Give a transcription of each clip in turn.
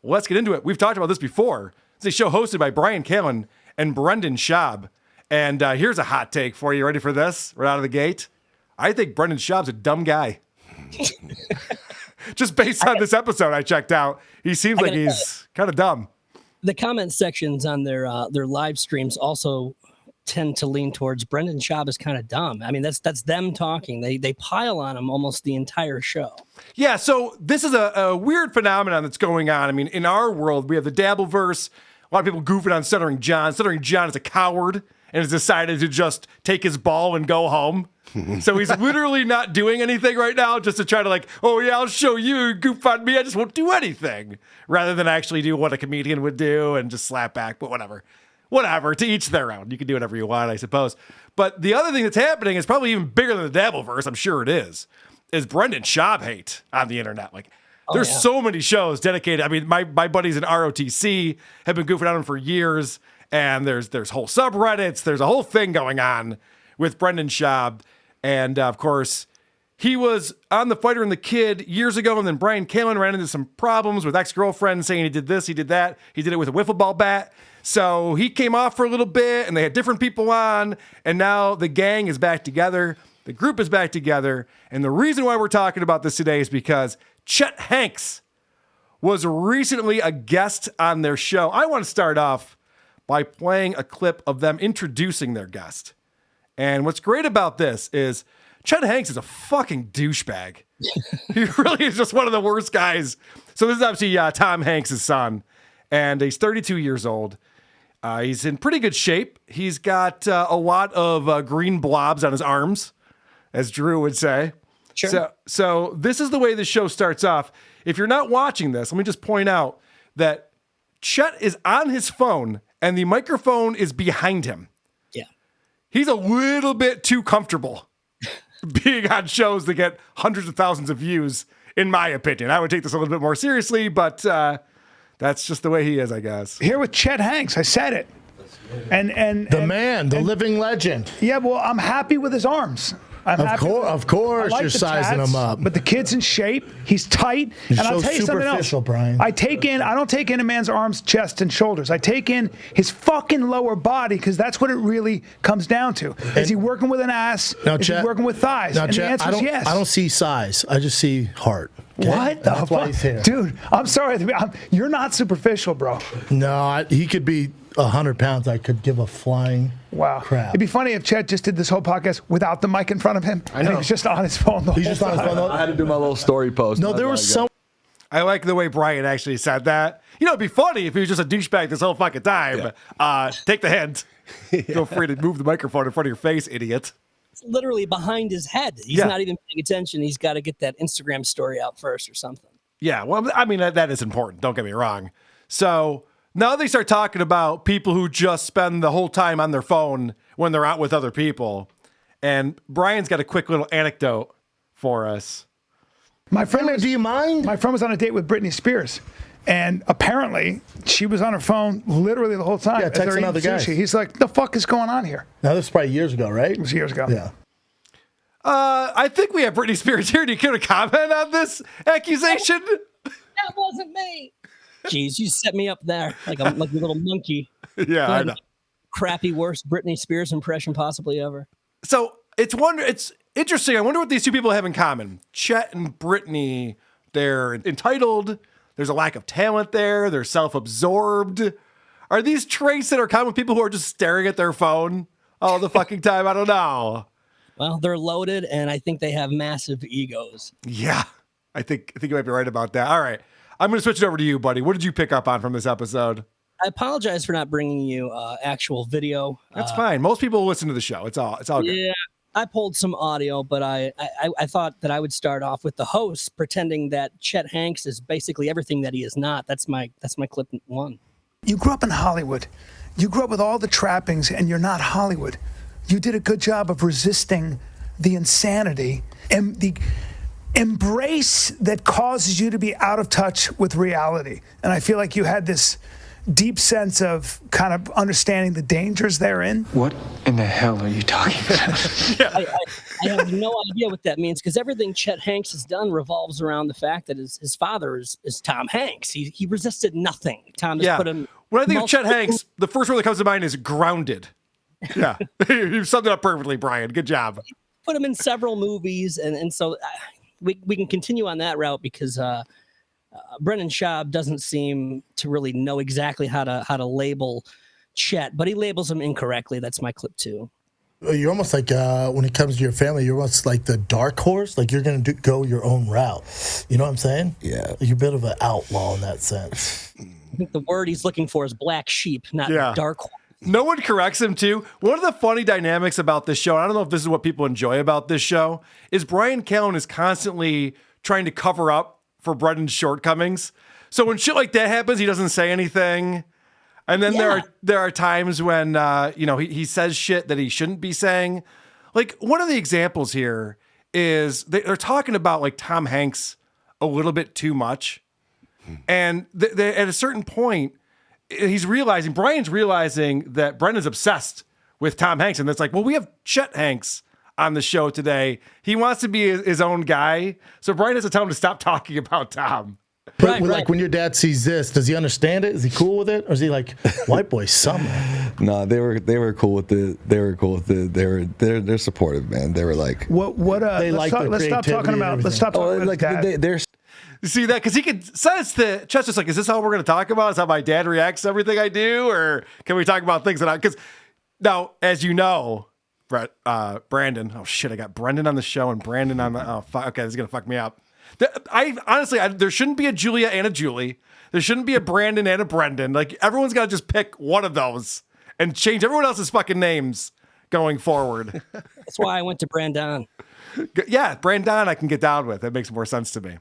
let's get into it. We've talked about this before. It's a show hosted by Bryan Callen and Brendan Schaub. And here's a hot take for you. Ready for this? Right out of the gate. I think Brendan Schaub's a dumb guy. Just based on this episode I checked out, he seems like he's kind of dumb. The comment sections on their live streams also tend to lean towards Brendan Schaub is kind of dumb. I mean, that's them talking. They pile on him almost the entire show. Yeah, so this is a weird phenomenon that's going on. I mean, in our world, we have the Dabbleverse. A lot of people goofing on Stuttering John. Stuttering John is a coward and has decided to just take his ball and go home. So he's literally not doing anything right now just to try to oh yeah, I'll show you, goof on me. I just won't do anything rather than actually do what a comedian would do and just slap back. But whatever, to each their own. You can do whatever you want, I suppose. But the other thing that's happening is probably even bigger than the Dabbleverse. I'm sure it is Brendan Schaub hate on the internet. There's so many shows dedicated. I mean, my buddies in ROTC have been goofing on him for years. And there's whole subreddits. There's a whole thing going on with Brendan Schaub. And, of course, he was on The Fighter and the Kid years ago, and then Bryan Callen ran into some problems with ex-girlfriends saying he did this, he did that. He did it with a wiffle ball bat. So he came off for a little bit, and they had different people on, and now the gang is back together. The group is back together. And the reason why we're talking about this today is because Chet Hanks was recently a guest on their show. I want to start off by playing a clip of them introducing their guest. And what's great about this is Chet Hanks is a fucking douchebag. He really is just one of the worst guys. So this is obviously Tom Hanks' son, and he's 32 years old. He's in pretty good shape. He's got a lot of green blobs on his arms, as Drew would say. Sure. So this is the way the show starts off. If you're not watching this, let me just point out that Chet is on his phone, and the microphone is behind him. He's a little bit too comfortable being on shows that get hundreds of thousands of views, in my opinion. I would take this a little bit more seriously, but that's just the way he is, I guess. Here with Chet Hanks, I said it. And the living legend. Yeah, well, I'm happy with his arms. Of course, you're sizing him up. But the kid's in shape. He's tight. And I'll tell you something else. Brian. I don't take in a man's arms, chest, and shoulders. I take in his fucking lower body because that's what it really comes down to. Is he working with an ass? Is he working with thighs? Now, and Chet, the answer is yes. I don't see size. I just see heart. Okay? What the fuck? Why he's here. Dude, I'm sorry. You're not superficial, bro. No, he could be 100 pounds. I could give a flying crap. It'd be funny if Chet just did this whole podcast without the mic in front of him. I know. And he was just on his phone the whole time. I had to do my little story post. No, there was some. I like the way Bryan actually said that. It'd be funny if he was just a douchebag this whole fucking time. Yeah. Take the hint. Feel free to move the microphone in front of your face, idiot. It's literally behind his head. He's not even paying attention. He's got to get that Instagram story out first or something. Yeah, well, I mean, that is important. Don't get me wrong. So now they start talking about people who just spend the whole time on their phone when they're out with other people. And Brian's got a quick little anecdote for us. Do you mind? My friend was on a date with Britney Spears. And apparently, she was on her phone literally the whole time. Yeah, texting other guys. He's like, the fuck is going on here? Now, this was probably years ago, right? It was years ago. Yeah. I think we have Britney Spears here. Do you care to comment on this accusation? That wasn't me. Jeez, you set me up there like a little monkey. Yeah, I know. Crappy, worst Britney Spears impression possibly ever. So it's interesting. I wonder what these two people have in common. Chet and Britney, they're entitled. There's a lack of talent there. They're self-absorbed. Are these traits that are common with people who are just staring at their phone all the fucking time? I don't know. Well, they're loaded, and I think they have massive egos. Yeah, I think you might be right about that. All right, I'm going to switch it over to you, buddy. What did you pick up on from this episode? I apologize for not bringing you actual video. That's fine. Most people listen to the show. It's all good. Yeah, I pulled some audio, but I thought that I would start off with the host pretending that Chet Hanks is basically everything that he is not. That's my clip one. You grew up in Hollywood. You grew up with all the trappings, and you're not Hollywood. You did a good job of resisting the insanity and the embrace that causes you to be out of touch with reality. And I feel like you had this deep sense of kind of understanding the dangers therein. What in the hell are you talking about? I have no idea what that means, because everything Chet Hanks has done revolves around the fact that his father is Tom Hanks. He resisted nothing. Tom has put him. When I think of Chet Hanks, the first word that comes to mind is grounded. Yeah, you summed it up perfectly, Brian. Good job. Put him in several movies, and so we can continue on that route, because Brendan Schaub doesn't seem to really know exactly how to label Chet, but he labels him incorrectly. That's my clip too. You're almost like, when it comes to your family, you're almost like the dark horse. Like you're going to go your own route. You know what I'm saying? Yeah. You're a bit of an outlaw in that sense. I think the word he's looking for is black sheep, not dark horse. No one corrects him too. One of the funny dynamics about this show, and I don't know if this is what people enjoy about this show, is Bryan Callen is constantly trying to cover up for Brendan's shortcomings. So when shit like that happens, he doesn't say anything. And then there are times when he says shit that he shouldn't be saying. Like one of the examples here is they're talking about like Tom Hanks a little bit too much, and at a certain point, Brian's realizing that Brendan's obsessed with Tom Hanks, and it's like, well, we have Chet Hanks on the show today. He wants to be his own guy, so Brian has to tell him to stop talking about Tom. But like when your dad sees this, does he understand it? Is he cool with it, or is he like, white boy summer? No, they were cool with it. They were cool with it. They're supportive, man. They were like, let's stop talking about dad. They're. You see that? Because he could sense that Chet's just like, is this all we're going to talk about? Is how my dad reacts to everything I do? Or can we talk about things because now, as you know, Brandon, oh shit, I got Brendan on the show and Brandon on the, okay, this is going to fuck me up. Honestly, there shouldn't be a Julia and a Julie. There shouldn't be a Brandon and a Brendan. Like, everyone's got to just pick one of those and change everyone else's fucking names going forward. That's why I went to Brandon. Yeah, Brandon I can get down with. It makes more sense to me.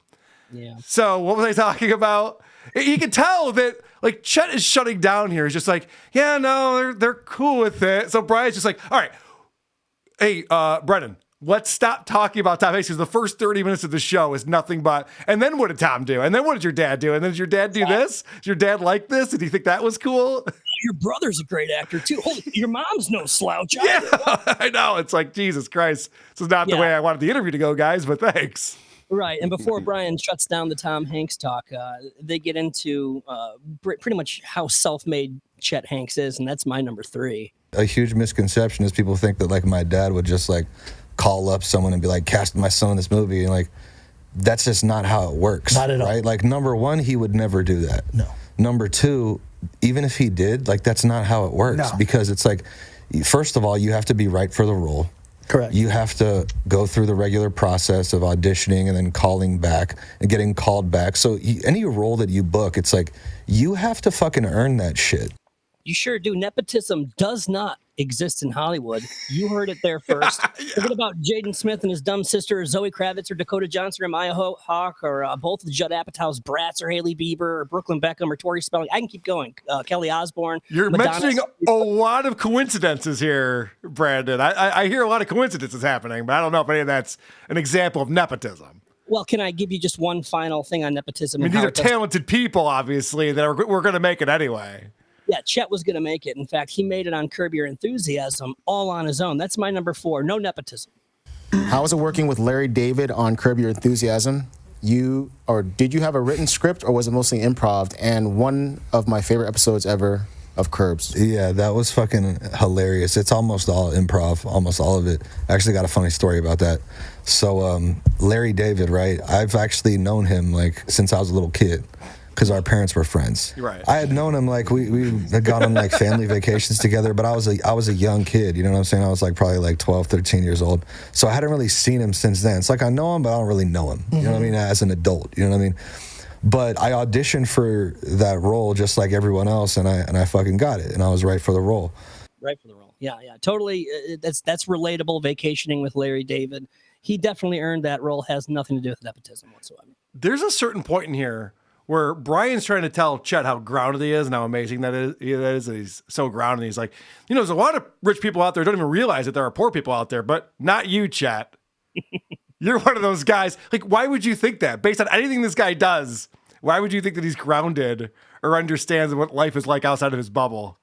Yeah. So what was I talking about? You can tell that like Chet is shutting down here. He's just like, yeah, no, they're cool with it. So Brian's just like, all right, hey, Brendan, let's stop talking about Tom Hanks, because the first 30 minutes of the show is nothing but, and then what did Tom do? And then what did your dad do? And then did your dad do this? Did your dad like this? Did he think that was cool? Your brother's a great actor too. Holy, your mom's no slouch. Yeah, I know. It's like, Jesus Christ. This is not the way I wanted the interview to go, guys, but thanks. Right. And before Brian shuts down the Tom Hanks talk, they get into pretty much how self-made Chet Hanks is. And that's my number 3. A huge misconception is people think that like my dad would just like call up someone and be like, cast my son in this movie. And like, that's just not how it works. Not at all. Right? Like, number one, he would never do that. No. Number two, even if he did, like, that's not how it works. No. Because it's like, first of all, you have to be right for the role. Correct. You have to go through the regular process of auditioning and then calling back and getting called back. So any role that you book, it's like, you have to fucking earn that shit. You sure do. Nepotism does not exist in Hollywood. You heard it there first. Forget about Jaden Smith and his dumb sister, Zoe Kravitz, or Dakota Johnson, or Maya Hawke, or both of Judd Apatow's brats, or Haley Bieber, or Brooklyn Beckham, or Tori Spelling. I can keep going. Kelly Osbourne. You're mentioning a lot of coincidences here, Brandon. I hear a lot of coincidences happening, but I don't know if any of that's an example of nepotism. Well, can I give you just one final thing on nepotism? I mean, these are talented people, obviously, that we're going to make it anyway. Yeah, Chet was going to make it. In fact, he made it on Curb Your Enthusiasm all on his own. That's my number 4. No nepotism. How was it working with Larry David on Curb Your Enthusiasm? Did you have a written script, or was it mostly improv? And one of my favorite episodes ever of Curbs. Yeah, that was fucking hilarious. It's almost all improv, almost all of it. I actually got a funny story about that. So Larry David, right? I've actually known him like since I was a little kid, because our parents were friends. Right. I had known him, like, we had gone on, like, family vacations together, but I was a young kid, you know what I'm saying? I was, like, probably, like, 12, 13 years old. So I hadn't really seen him since then. It's like I know him, but I don't really know him, you know what I mean, as an adult, you know what I mean? But I auditioned for that role just like everyone else, and I fucking got it, and I was right for the role. Right for the role. Yeah. Totally. That's relatable, vacationing with Larry David. He definitely earned that role. Has nothing to do with nepotism whatsoever. There's a certain point in here where Brian's trying to tell Chet how grounded he is and how amazing that is. That he's so grounded. He's like, there's a lot of rich people out there who don't even realize that there are poor people out there, but not you, Chet. You're one of those guys. Like, why would you think that? Based on anything this guy does, why would you think that he's grounded or understands what life is like outside of his bubble?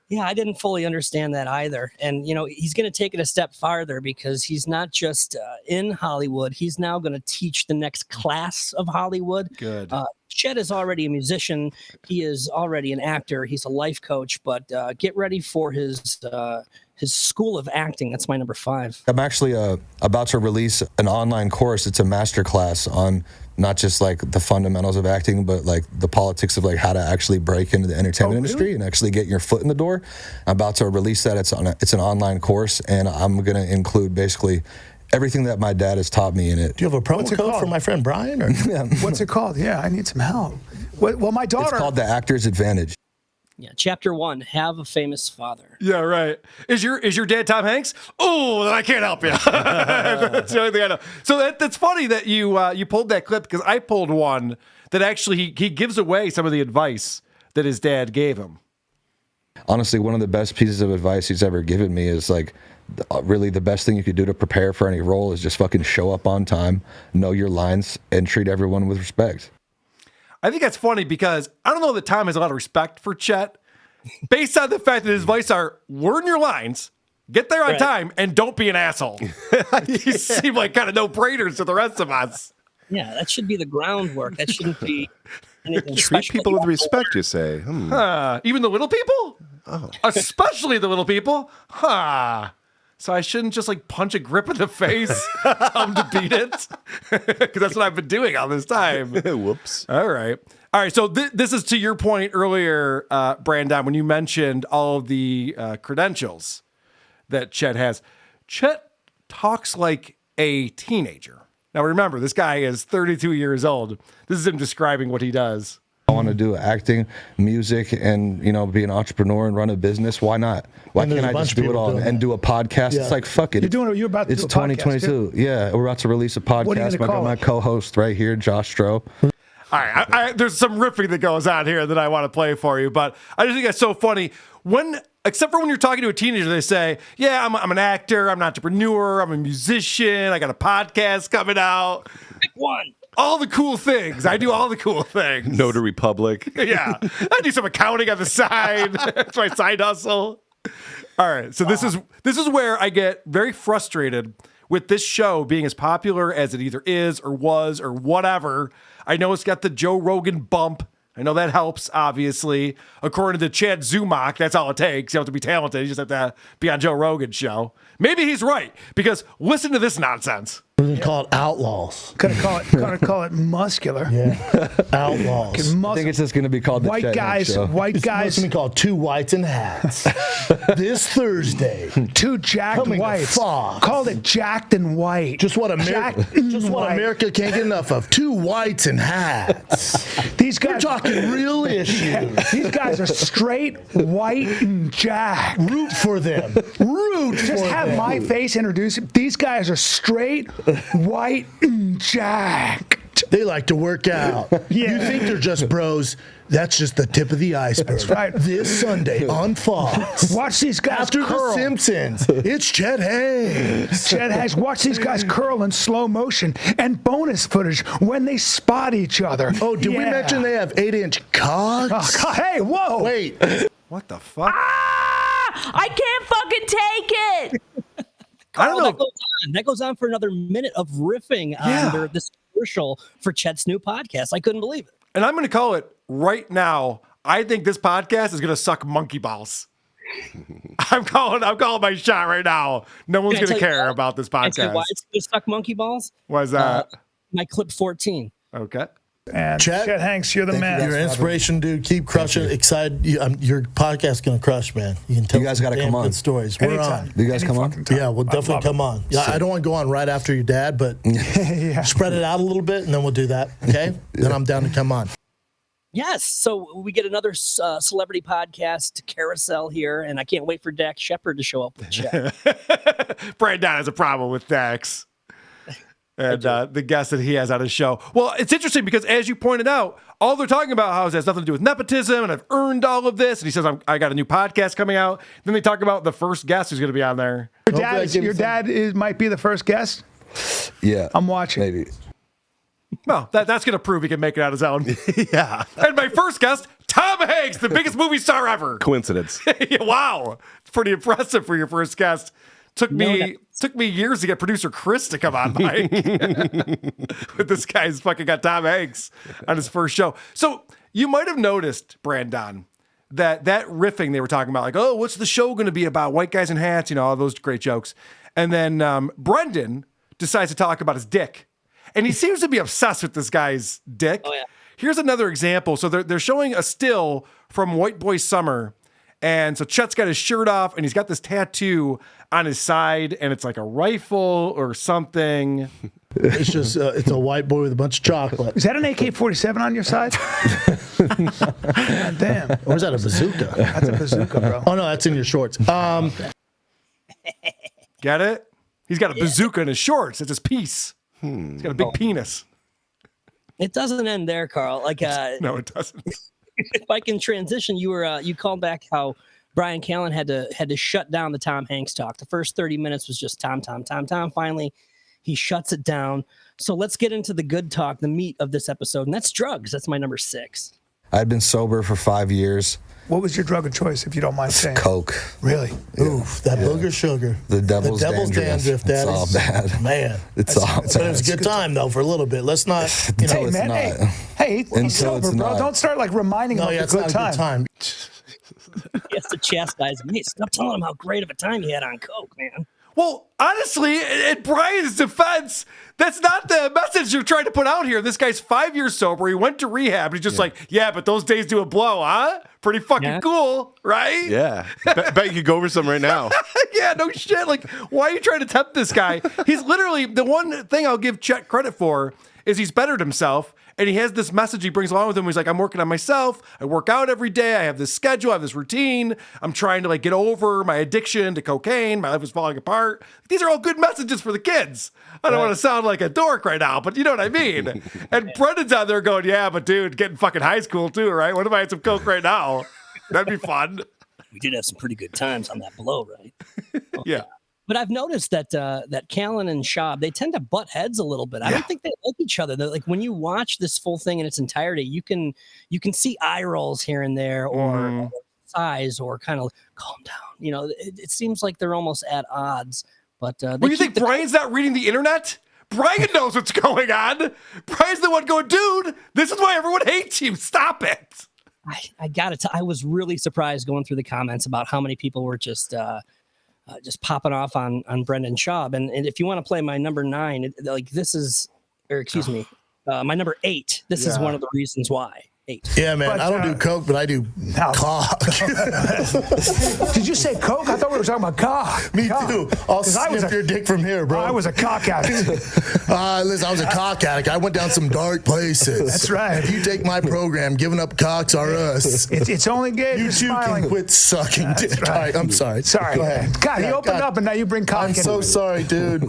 Yeah, I didn't fully understand that either. And, he's going to take it a step farther because he's not just in Hollywood. He's now going to teach the next class of Hollywood. Good. Chet is already a musician. He is already an actor. He's a life coach. But get ready for his school of acting. That's my number 5. I'm actually about to release an online course. It's a master class on not just like the fundamentals of acting, but like the politics of like how to actually break into the entertainment industry and actually get your foot in the door. I'm about to release that. It's an online course, and I'm going to include basically everything that my dad has taught me in it. Do you have a promo code for my friend Bryan? Or? Yeah. What's it called? Yeah, I need some help. Well, my daughter. It's called The Actor's Advantage. Yeah, chapter 1, have a famous father. Yeah, right. Is your dad Tom Hanks? Oh, then I can't help you. That's the only thing I know. So that's funny that you pulled that clip, because I pulled one that actually he gives away some of the advice that his dad gave him. Honestly, one of the best pieces of advice he's ever given me is like, really the best thing you could do to prepare for any role is just fucking show up on time, know your lines, and treat everyone with respect. I think that's funny because I don't know that Tom has a lot of respect for Chet, based on the fact that his advice are learn your lines, get there on time, and don't be an asshole. These seem like kind of no-brainers to the rest of us. Yeah, that should be the groundwork. That shouldn't be anything Treat special. people with respect, you say. Even the little people? Oh. Especially the little people? So I shouldn't just like punch a grip in the face, tell them to beat it? Because that's what I've been doing all this time. Whoops. All right. So this is to your point earlier, Brandon, when you mentioned all of the credentials that Chet has. Chet talks like a teenager. Now, remember, this guy is 32 years old. This is him describing what he does. I want to do acting, music, and be an entrepreneur and run a business. Why not? Why can't I just do it all and do a podcast? Yeah. It's like, fuck it. You're about to do a podcast. It's 2022. Yeah, we're about to release a podcast. What are you gonna call my co-host right here, Josh Stroh. All right, there's some riffing that goes on here that I want to play for you, but I just think that's so funny. Except for when you're talking to a teenager, they say, yeah, I'm an actor, I'm an entrepreneur, I'm a musician, I got a podcast coming out. Pick one. All the cool things. I do all the cool things. Notary public. Yeah. I do some accounting on the side. That's my side hustle. All right. So this is where I get very frustrated with this show being as popular as it either is or was or whatever. I know it's got the Joe Rogan bump. I know that helps, obviously. According to Chad Zumach, that's all it takes. You don't have to be talented. You just have to be on Joe Rogan's show. Maybe he's right, because listen to this nonsense. We're going to call it outlaws. Gonna call it muscular. Yeah. Outlaws. I think it's just going to be called the white Chet guys. Hanks Show. White guys. It's going to be called Two Whites in Hats. This Thursday. Two jacked Coming to whites. Fox. Called it jacked and white. Just what America can't get enough of. Two whites in hats. These guys. We're talking real issues. These guys are straight, white, and jacked. Root for them. Root for them. Just have my face introduce it. These guys are straight, white, and jacked. They like to work out. Yeah. You think they're just bros. That's just the tip of the iceberg. That's right. This Sunday on Fox. Watch these guys After curl. The Simpsons, it's Chet Hanks. Chet Hanks. Watch these guys curl in slow motion and bonus footage when they spot each other. Oh, did we mention they have 8-inch cocks? Oh, hey, whoa. Wait. What the fuck? I can't fucking take it. I don't know. That goes on for another minute of riffing on this commercial for Chet's new podcast. I couldn't believe it. And I'm going to call it right now. I think this podcast is going to suck monkey balls. I'm calling my shot right now. No one's going to care about this podcast. Why it's going to suck monkey balls? Why is that? My clip 14. Okay. And Chet Hanks, you're the man. You're an inspiration, dude. Keep crushing. Excited. Your podcast's going to crush, man. You can tell you guys got to come on. Good stories. We're on. You guys come on? Yeah, we'll definitely come on. Yeah, I don't want to go on right after your dad, but spread it out a little bit, and then we'll do that. Okay? Then I'm down to come on. Yes. So we get another celebrity podcast carousel here, and I can't wait for Dax Shepard to show up with Chet. Brandon has a problem with Dax. And the guest that he has on his show. Well, it's interesting because, as you pointed out, all they're talking about how it has nothing to do with nepotism, and I've earned all of this. And he says, I got a new podcast coming out. Then they talk about the first guest who's going to be on there. Your dad might be the first guest? Yeah. I'm watching. Maybe. Well, that's going to prove he can make it on his own. Yeah. And my first guest, Tom Hanks, the biggest movie star ever. Coincidence. Wow. It's pretty impressive for your first guest. Took me years to get producer Chris to come on, Mike. But this guy's fucking got Tom Hanks on his first show. So you might have noticed, Brandon, that riffing they were talking about, like, oh, what's the show going to be about? White guys in hats, all those great jokes. And then Brendan decides to talk about his dick. And he seems to be obsessed with this guy's dick. Oh, yeah. Here's another example. So they're showing a still from White Boy Summer. And so Chet's got his shirt off and he's got this tattoo on his side and it's like a rifle or something. It's just, it's a white boy with a bunch of chocolate. Is that an AK-47 on your side? God damn. Or is that a bazooka? That's a bazooka, bro. Oh, no, that's in your shorts. Get it? He's got a bazooka in his shorts. It's his piece. He's got a big penis. It doesn't end there, Carl. Like, no, it doesn't. If I can transition, you called back how Bryan Callen had to shut down the Tom Hanks talk. The first 30 minutes was just Tom. Finally, he shuts it down. So let's get into the good talk, the meat of this episode, and that's drugs. That's my number 6. I'd been sober for 5 years. What was your drug of choice, if you don't mind saying? Coke. Really? Oof, that booger sugar. The devil's dandruff. That it's all bad. Man. It's all bad. But it was a good time, though, for a little bit. Let's not, Hey, man, hey, he's sober, bro. Not. Don't start, reminding him of it's the not good a good time. He has to chastise me. Stop telling him how great of a time he had on Coke, man. Well, honestly, in Brian's defense, that's not the message you're trying to put out here. This guy's 5 years sober. He went to rehab. He's just but those days do a blow, huh? Pretty fucking cool, right? Yeah. Bet you could go over some right now. Yeah, no shit. Like, why are you trying to tempt this guy? He's literally, the one thing I'll give Chet credit for is he's bettered himself. And he has this message he brings along with him. He's like, I'm working on myself. I work out every day. I have this schedule. I have this routine. I'm trying to get over my addiction to cocaine. My life is falling apart. These are all good messages for the kids. I don't want to sound like a dork right now, but you know what I mean. And Brendan's out there going, yeah, but dude, getting fucking high school too, right? What if I had some coke right now? That'd be fun. We did have some pretty good times on that blow, right? Yeah. But I've noticed that Callen and Schaub, they tend to butt heads a little bit. I don't think they like each other. They're, like, when you watch this full thing in its entirety, you can see eye rolls here and there, or sighs, or kind of calm down. It seems like they're almost at odds. But well, you think Brian's not reading the internet? Brian knows what's going on. Brian's the one going, dude, this is why everyone hates you. Stop it. I got it. I was really surprised going through the comments about how many people were just popping off on Brendan Schaub. And if you want to play my number 9, my number 8, this is one of the reasons why. 8. Yeah, man, I don't do coke, but I do cock. Did you say coke? I thought we were talking about cock. Me too. I'll sniff your dick from here, bro. I was a cock addict. Listen, I was a cock addict. I went down some dark places. That's right. If you take my program, giving up cocks are us. It's only gay. You two can quit sucking dick. Right. I'm sorry. Sorry. Go ahead. God, he opened up and now you bring cock I'm in. so sorry, dude.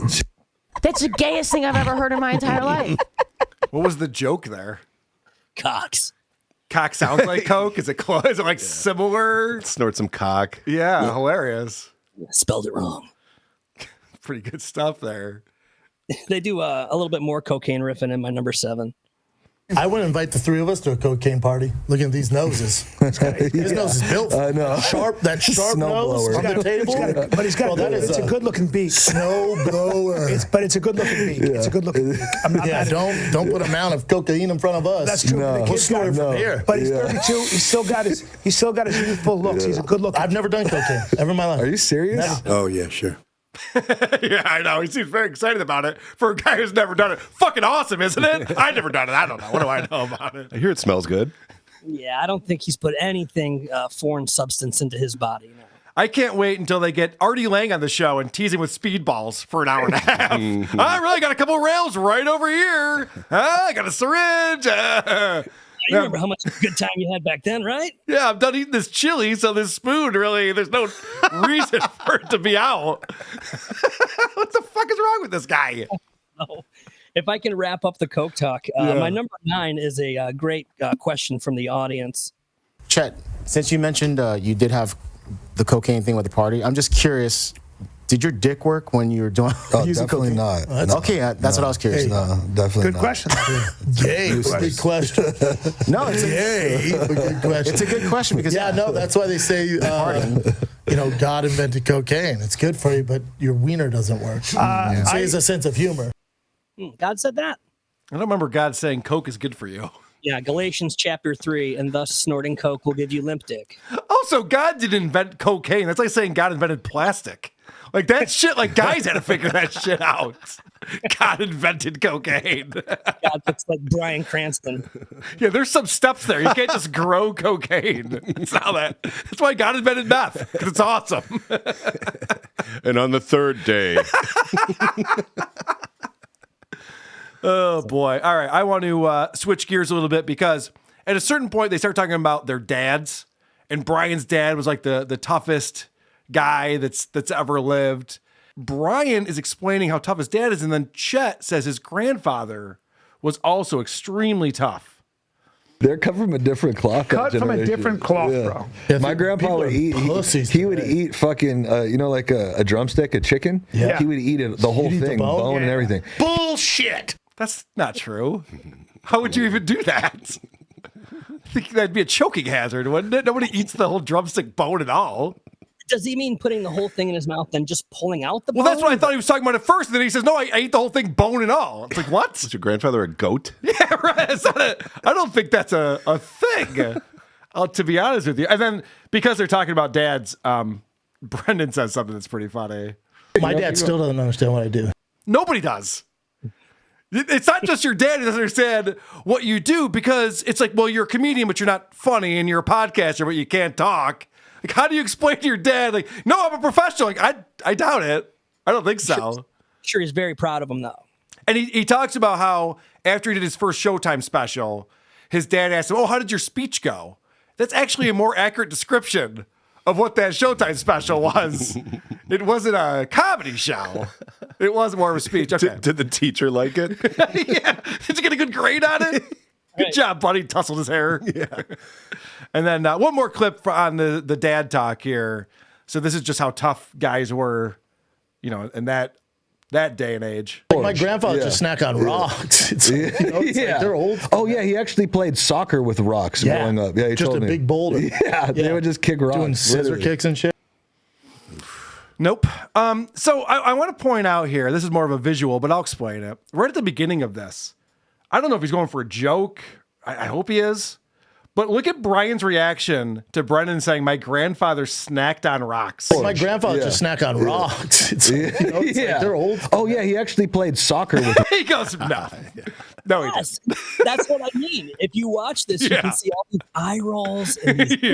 That's the gayest thing I've ever heard in my entire life. What was the joke there? Cocks. Cock sounds like coke? Is it close? Is it like similar? Snort some cock. Yeah, hilarious. Spelled it wrong. Pretty good stuff there. They do a little bit more cocaine riffing in my number 7. I wouldn't invite the 3 of us to a cocaine party. Look at these noses. His nose is built. I know. That sharp nose on the table. But he's got it's a good looking beak. Snow blower. But it's a good looking beak. It's a good looking beak. I'm not mad. Don't put a mound of cocaine in front of us. That's true. No. We'll start from here. But he's 32. He's still got his youthful looks. He's a good looking. I've never done cocaine ever in my life. Are you serious? Never. Oh, yeah, sure. Yeah, I know. He seems very excited about it for a guy who's never done it. Fucking awesome, isn't it? I've never done it. I don't know. What do I know about it? I hear it smells good. Yeah, I don't think he's put anything foreign substance into his body. No. I can't wait until they get Artie Lang on the show and tease him with speedballs for an hour and a half. I really got a couple rails right over here. I got a syringe. You remember how much good time you had back then, right? Yeah, I'm done eating this chili, so this spoon really, there's no reason for it to be out. What the fuck is wrong with this guy? No. If I can wrap up the Coke talk, my number 9 is a great question from the audience. Chet, since you mentioned you did have the cocaine thing with the party, I'm just curious, Did your dick work when you were doing using definitely cocaine? not. No, Okay, that's what I was curious about. No, definitely Good not. question. Yay, good question. No, it's Yay, good question. it's a good question because No, that's why they say, God invented cocaine. It's good for you, but your wiener doesn't work. So he has a sense of humor. God said that. I don't remember God saying Coke is good for you. Yeah, Galatians chapter 3, and thus snorting Coke will give you limp dick. Also, God didn't invent cocaine. That's like saying God invented plastic. Like that shit, like guys had to figure that shit out. God invented cocaine. God looks like Bryan Cranston. Yeah, there's some steps there. You can't just grow cocaine. That's why God invented meth, because it's awesome. And on the third day. Oh, boy. All right. I want to switch gears a little bit because at a certain point, they start talking about their dads. And Brian's dad was like the toughest guy that's ever lived. Bryan is explaining how tough his dad is. And then Chet says his grandfather was also extremely tough. They're cut from a different cloth. Cut from a different cloth, bro. Yeah, my grandpa would eat. He would eat fucking, like a drumstick, a chicken. Yeah. He would eat it, the whole thing, bone and everything. Bullshit. That's not true. How would you even do that? I think that'd be a choking hazard, wouldn't it? Nobody eats the whole drumstick bone at all. Does he mean putting the whole thing in his mouth, then just pulling out the bone? Well, that's what I thought he was talking about at first. And then he says, no, I ate the whole thing bone and all. It's like, what? Was your grandfather a goat? Yeah, right. I don't think that's a thing, to be honest with you. And then because they're talking about dads, Brendan says something that's pretty funny. My dad still doesn't understand what I do. Nobody does. It's not just your dad who doesn't understand what you do, because it's like, well, you're a comedian, but you're not funny, and you're a podcaster, but you can't talk. Like, how do you explain to your dad, like, no, I'm a professional? Like, I doubt it. I don't think so. Sure, he's very proud of him, though. And he talks about how after he did his first Showtime special, his dad asked him, oh, how did your speech go? That's actually a more accurate description of what that Showtime special was. It wasn't a comedy show. It was more of a speech. Okay. Did the teacher like it? Yeah. Did you get a good grade on it? Good job, buddy. Tussled his hair. Yeah. And then one more clip on the dad talk here. So this is just how tough guys were, in that day and age. Like my grandfather just snack on rocks. It's, like they're old. Oh yeah, he actually played soccer with rocks growing up. Yeah, he just told a me. big boulder. Yeah, they would just kick rocks. Doing scissor literally. kicks and shit. Nope. So I want to point out here, this is more of a visual, but I'll explain it. Right at the beginning of this, I don't know if he's going for a joke. I hope he is. But look at Brian's reaction to Brendan saying, my grandfather snacked on rocks. My grandfather just snack on rocks. It's, like they're old. Oh, yeah, he actually played soccer with He goes, no. No, he doesn't. That's what I mean. If you watch this, you can see all these eye rolls and these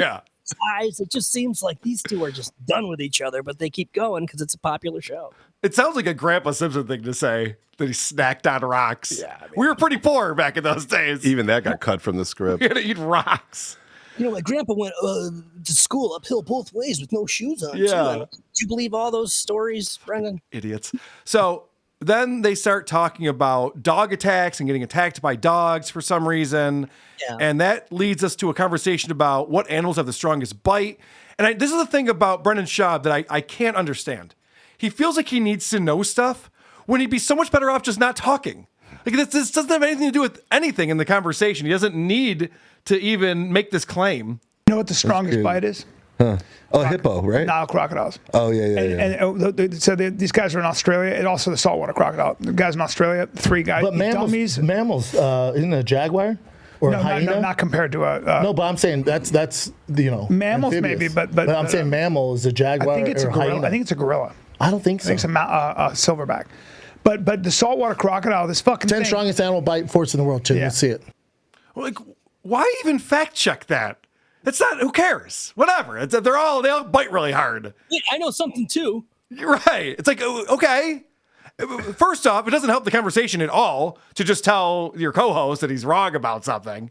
eyes. It just seems like these two are just done with each other, but they keep going because it's a popular show. It sounds like a Grandpa Simpson thing to say, that he snacked on rocks. Yeah, we were pretty poor back in those days. Even that got cut from the script. We had to eat rocks. My grandpa went to school uphill both ways with no shoes on. Yeah. Too. Do you believe all those stories, Brendan? Idiots. So then they start talking about dog attacks and getting attacked by dogs for some reason. Yeah. And that leads us to a conversation about what animals have the strongest bite. And this is the thing about Brendan Schaub that I can't understand. He feels like he needs to know stuff when he'd be so much better off just not talking. Like this doesn't have anything to do with anything in the conversation. He doesn't need to even make this claim. You know what the strongest bite is? Huh. Oh, hippo, right? Nile crocodiles. Oh, yeah. So these guys are in Australia, and also the saltwater crocodile. The guys in Australia, 3 guys. But mammals, isn't a jaguar? Or no, a hyena? not compared to a. No, but I'm saying that's mammals amphibious. maybe, but I'm saying mammal is a jaguar. I think it's or a gorilla. hyena. I think it's a gorilla. I don't think so. I think it's a silverback. But the saltwater crocodile, this fucking 10 thing. strongest animal bite force in the world, too. Yeah. Let's see it. Like, why even fact check that? It's not. Who cares? Whatever. They all bite really hard. Wait, I know something too. You're right. It's like, okay. First off, it doesn't help the conversation at all to just tell your co-host that he's wrong about something.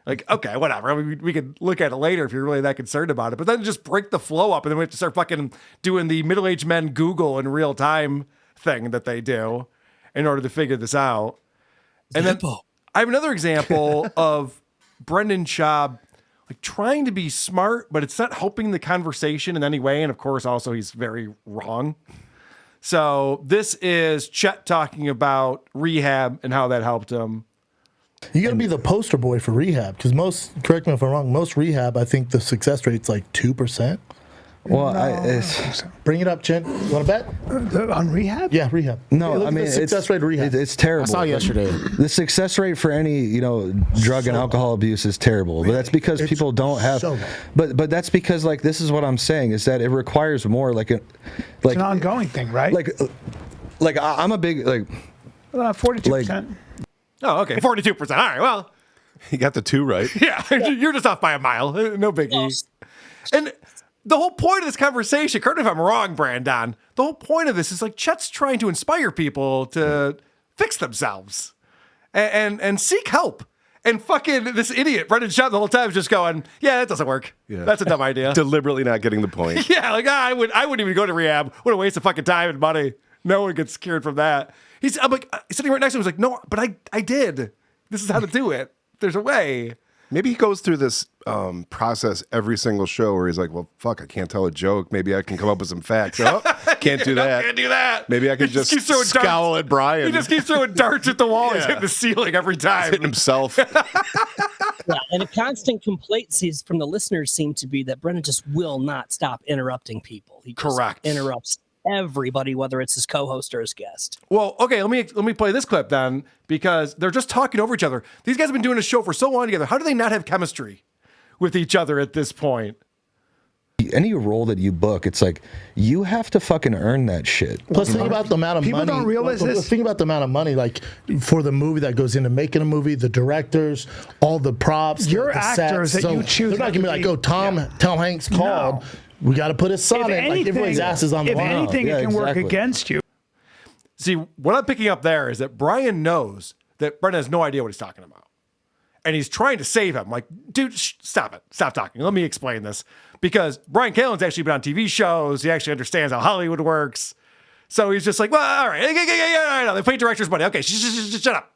Like, okay, whatever. I mean, we could look at it later if you're really that concerned about it. But then just break the flow up, and then we have to start fucking doing the middle-aged men Google in real time thing that they do in order to figure this out. And then I have another example of Brendan Schaub like trying to be smart, but it's not helping the conversation in any way. And of course, also he's very wrong. So this is Chet talking about rehab and how that helped him. You got to be the poster boy for rehab because most, correct me if I'm wrong, most rehab, I think the success rate's like 2%. Well, Bring it up, Chet. You want to bet? On rehab? Yeah, rehab. No, Look I at mean, the success rate of rehab. It's terrible. I saw yesterday. The success rate for any, drug and alcohol abuse is terrible. But that's because people don't have. But that's because this is what I'm saying is that it requires more it's an ongoing thing, right? I'm a big 42%. Oh, okay, 42%. All right, well, You got the 2 right. yeah, you're just off by a mile. No biggie. And the whole point of this conversation, correct me if I'm wrong, Brandon, the whole point of this is Chet's trying to inspire people to fix themselves and seek help. And fucking this idiot, Brendan Schaub, the whole time is just going, yeah, that doesn't work. Yeah. That's a dumb idea. Deliberately not getting the point. Yeah, I wouldn't even go to rehab. What a waste of fucking time and money. No one gets cured from that. I'm sitting right next to him. He's like, no, but I did. This is how to do it. There's a way. Maybe he goes through this process every single show where he's like, well, fuck, I can't tell a joke. Maybe I can come up with some facts. Oh, can't do that. Can't do that. Maybe I can just scowl at Bryan. He just keeps throwing darts at the wall. He's hitting the ceiling every time. He's hitting himself. Yeah, and a constant complaint from the listeners seem to be that Brendan just will not stop interrupting people. He just interrupts everybody, whether it's his co-host or his guest. Well, okay, let me play this clip then, because they're just talking over each other. These guys have been doing a show for so long together. How do they not have chemistry with each other at this point? Any role that you book, it's you have to fucking earn that shit. Plus, think about the amount of money. People don't realize this. Think about the amount of money, for the movie that goes into making a movie, the directors, all the props, your the actors sets. that you choose. They're not gonna be Tom Hanks called. No. We got to put his son in. Everybody's ass is on the line. If anything, it can work against you. See, what I'm picking up there is that Bryan knows that Brendan has no idea what he's talking about. And he's trying to save him. Dude, stop it. Stop talking. Let me explain this. Because Bryan Callen's actually been on TV shows. He actually understands how Hollywood works. So he's just well, all right. Yeah, they pay director's money. Okay, shut up.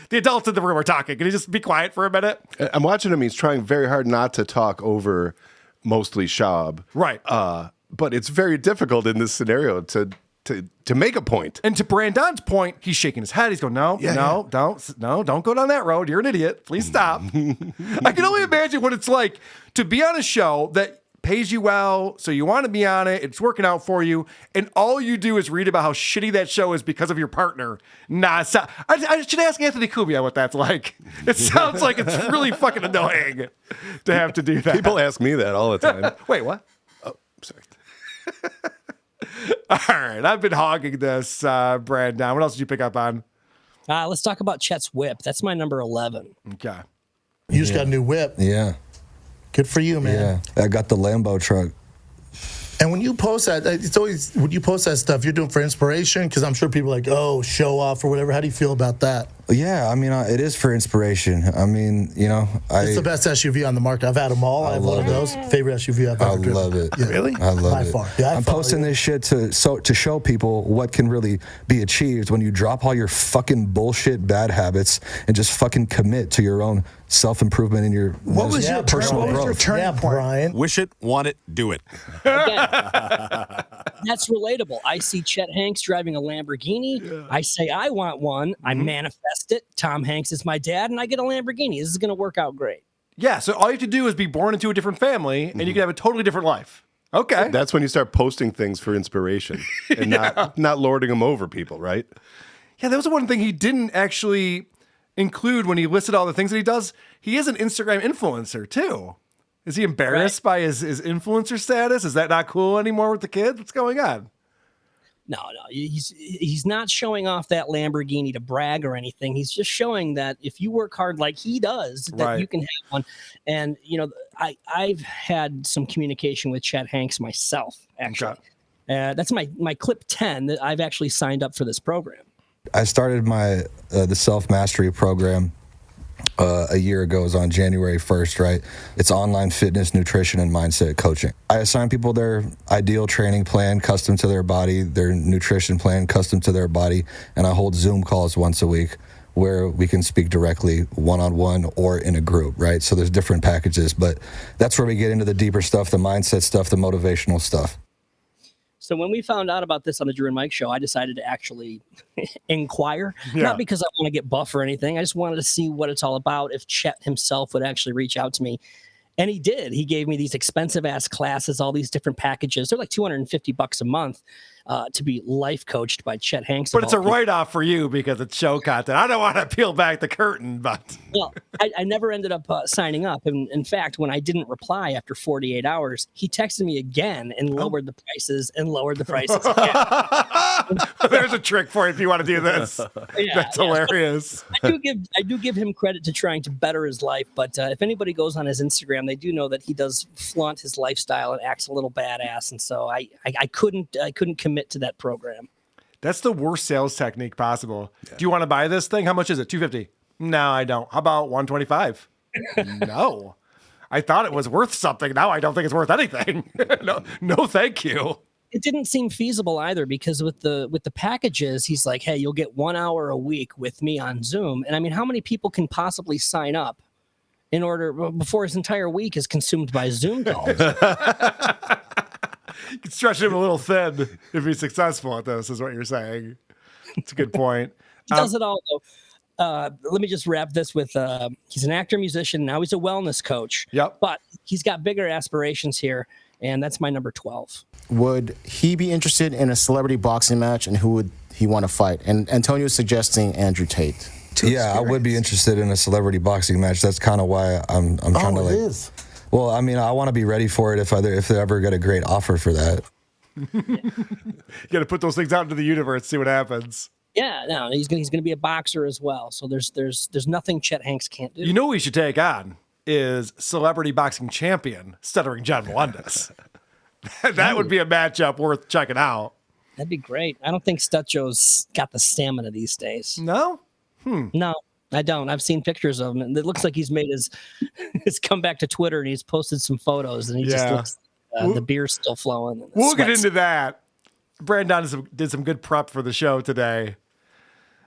The adults in the room are talking. Can you just be quiet for a minute? I'm watching him. He's trying very hard not to talk over mostly Schaub. Right. But it's very difficult in this scenario to make a point. And to Brandon's point, he's shaking his head. He's going, don't go down that road. You're an idiot. Please stop. I can only imagine what it's like to be on a show that pays you well, so you want to be on it. It's working out for you, and all you do is read about how shitty that show is because of your partner. I should ask Anthony Cumia what that's like. It sounds like it's really fucking annoying to have to do that. People ask me that all the time. Wait, what? Oh, sorry. All right, I've been hogging this, Brandon. What else did you pick up on? Let's talk about Chet's whip. That's my number 11. Okay. You just got a new whip. Yeah. Good for you, man. Yeah, I got the Lambo truck. And when you post that, it's always, when you post that stuff, you're doing for inspiration? Because I'm sure people are like, oh, show off or whatever. How do you feel about that? Yeah, I mean, it is for inspiration. I mean, it's the best SUV on the market. I've had them all. I have one of those. Favorite SUV I've ever driven. I love it. Yeah. Really? I love it. By far. Yeah, I'm posting this shit to show people what can really be achieved when you drop all your fucking bullshit bad habits and just fucking commit to your own self-improvement and your personal growth. Turning point? Brian. Wish it, want it, do it. Again, that's relatable. I see Chet Hanks driving a Lamborghini. Yeah. I say I want one. Mm-hmm. I manifest it. Tom Hanks is my dad, and I get a Lamborghini. This is going to work out great. Yeah, so all you have to do is be born into a different family, and you can have a totally different life. Okay. That's when you start posting things for inspiration and not lording them over people, right? Yeah, that was the one thing he didn't actually include when he listed all the things that he does. He is an Instagram influencer, too. Is he embarrassed by his influencer status? Is that not cool anymore with the kids? What's going on? No. He's not showing off that Lamborghini to brag or anything. He's just showing that if you work hard like he does, that you can have one. And, I've had some communication with Chet Hanks myself, actually. Okay. That's my clip 10 that I've actually signed up for this program. I started the self-mastery program a year ago. It was on January 1st, right? It's online fitness, nutrition, and mindset coaching. I assign people their ideal training plan, custom to their body, their nutrition plan, custom to their body, and I hold Zoom calls once a week where we can speak directly one-on-one or in a group, right? So there's different packages, but that's where we get into the deeper stuff, the mindset stuff, the motivational stuff. So when we found out about this on the Drew and Mike show, I decided to actually inquire, not because I want to get buff or anything. I just wanted to see what it's all about, if Chet himself would actually reach out to me. And he did. He gave me these expensive ass classes, all these different packages. They're like $250 a month to be life coached by Chet Hanks. But it's a write-off for you because it's show content. I don't want to peel back the curtain, but well, I never ended up signing up. And in fact, when I didn't reply after 48 hours, he texted me again and lowered the prices and lowered the prices again. There's a trick for you if you want to do this. That's hilarious. I do give him credit to trying to better his life, but if anybody goes on his Instagram, they do know that he does flaunt his lifestyle and acts a little badass, and so I couldn't commit to that program. That's the worst sales technique possible. Yeah. Do you want to buy this thing? How much is it? $250? No, I don't. How about $125? No. I thought it was worth something. Now I don't think it's worth anything. No, thank you. It didn't seem feasible either, because with the packages, he's like, hey, you'll get 1 hour a week with me on Zoom. And I mean, how many people can possibly sign up before his entire week is consumed by Zoom calls? You can stretch him a little thin if he's successful at this, is what you're saying. It's a good point. He does it all, though. Let me just wrap this with, he's an actor, musician. Now he's a wellness coach. Yep. But he's got bigger aspirations here, and that's my number 12. Would he be interested in a celebrity boxing match, and who would he want to fight? And Antonio's suggesting Andrew Tate. I would be interested in a celebrity boxing match. That's kind of why I'm trying to like. It is. Well, I mean, I want to be ready for it if they ever get a great offer for that. You got to put those things out into the universe, see what happens. Yeah, no, he's gonna be a boxer as well. So there's nothing Chet Hanks can't do. You know, what we should take on is celebrity boxing champion Stuttering John Melendez. That would be a matchup worth checking out. That'd be great. I don't think Stutjo's got the stamina these days. No? No, I don't. I've seen pictures of him, and it looks like he's made his comeback to Twitter, and he's posted some photos, and he just looks the beer's still flowing. We'll get into that. Brandon did some good prep for the show today.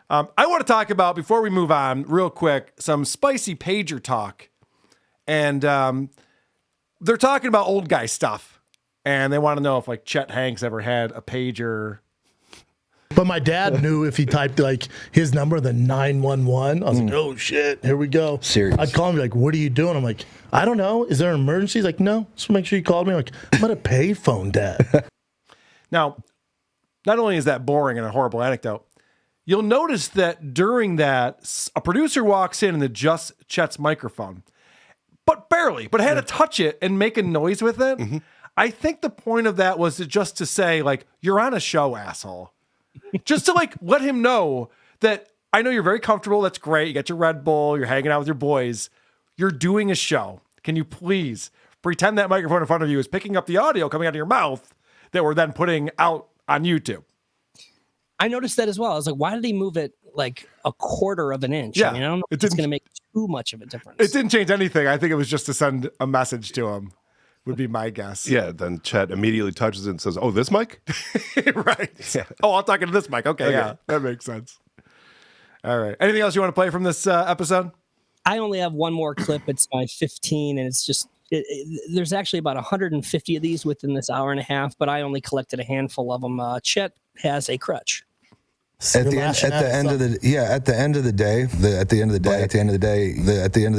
I want to talk about, before we move on, real quick, some spicy pager talk. And they're talking about old guy stuff. And they want to know if, like, Chet Hanks ever had a pager. But my dad knew if he typed like his number, then 911. I was like, oh shit, here we go. Serious. I'd call him, like, what are you doing? I'm like, I don't know. Is there an emergency? He's like, no. Just make sure you called me. I'm like, I'm at a payphone, Dad. Now, not only is that boring and a horrible anecdote, you'll notice that during that, a producer walks in and adjusts Chet's microphone, but barely, but had to touch it and make a noise with it. Mm-hmm. I think the point of that was just to say, like, you're on a show, asshole. Just to, like, let him know that I know you're very comfortable. That's great. You got your Red Bull. You're hanging out with your boys. You're doing a show. Can you please pretend that microphone in front of you is picking up the audio coming out of your mouth that we're then putting out on YouTube? I noticed that as well. I was like, why did he move it like a quarter of an inch? Yeah, I mean, I don't know if it's going to make too much of a difference. It didn't change anything. I think it was just to send a message to him, would be my guess. Yeah, then Chet immediately touches it and says, oh, this mic? Right. Yeah. Oh, I'm talking to this mic. Okay, yeah, that makes sense. All right. Anything else you want to play from this episode? I only have one more clip. It's my 15, and it's just, there's actually about 150 of these within this hour and a half, but I only collected a handful of them. Chet has a crutch. At the end of the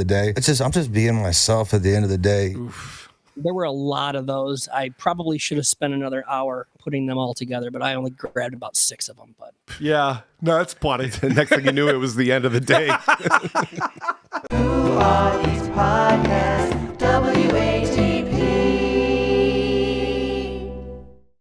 day, it's just, I'm just being myself at the end of the day. Oof. There were a lot of those. I probably should have spent another hour putting them all together, but I only grabbed about 6 of them. But yeah, no, that's plenty. The next thing you knew, it was the end of the day. Who are these podcasts?